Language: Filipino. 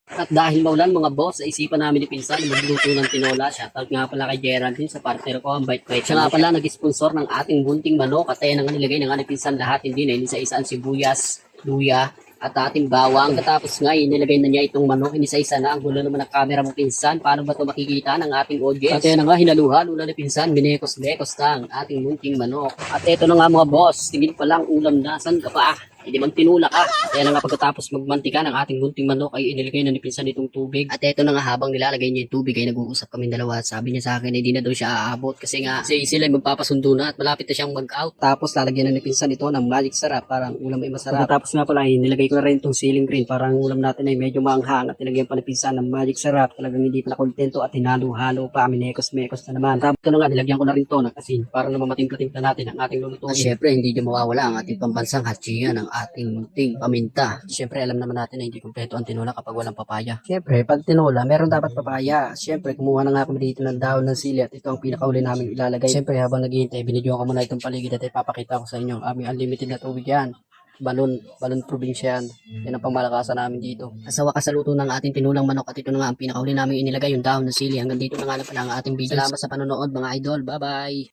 At dahil maulan mga boss, isipan namin ni Pinsan na magluto ng tinola. Shoutout nga pala kay Geraldine sa partner ko, ang bait-bait. Siya nga pala nag-sponsor ng ating bunting manok at ayan nga nilagay na nga ni Pinsan lahat, hindi na isa-isa ang sibuyas, luya, at ating bawang. Pagkatapos nga, nilagay na niya itong manok, inisa-isa na. Ang gulo naman ng camera mo Pinsan, paano ba ito makikita ng ating audience? At ayan na nga, hinaluhan ni Pinsan, binekos-bekos na ang ating bunting manok. At ito na nga mga boss, tingin pa lang ulam na, san ka pa? Hindi man tinula ka. Kaya na nga pagkatapos magmantika ng ating bunting manok ay inilagay na ni Pinsan itong tubig. At eto na nga habang nilalagay niya yung tubig ay nag-uusap kami dalawa. At sabi niya sa akin ay di na daw siya aabot kasi nga sila ay magpapasundo na at malapit na siyang mag-out. Tapos lalagyan na ni Pinsan ito ng magic sarap parang ulam ay masarap. Tapos nga pala ay nilagay ko na rin itong ceiling green parang ulam natin ay medyo maanghang at nilagyan pa ni Pinsan ng magic sarap. Talagang hindi pa na kontento at hinalo-halo pa. Minekos-mekos na naman. Tapos ito na nga nilagyan ko na rin to ng asin para na mamatimpla-timpla natin ang ating lulutuin. At syempre hindi niya mawawala ang ating pambansang hachiya ng ating munting paminta. Siyempre, alam naman natin na hindi kumpleto ang tinola kapag walang papaya. Siyempre, pag tinola, meron dapat papaya. Siyempre, kumuha na nga kami dito ng dahon ng sili at ito ang pinakauli namin ilalagay. Siyempre, habang naghihintay, binidyo ko muna itong paligid at ipapakita ko sa inyo. Aming unlimited na tubig yan. Balon probinsya yan. Yan ang pangmalakasan namin dito. Sa wakas sa luto ng ating tinulang manok at ito na nga ang pinakauli namin inilagay yung dahon ng sili. Hanggang dito na nga pala ang ating video. Salamat sa panonood mga idol. Bye-bye!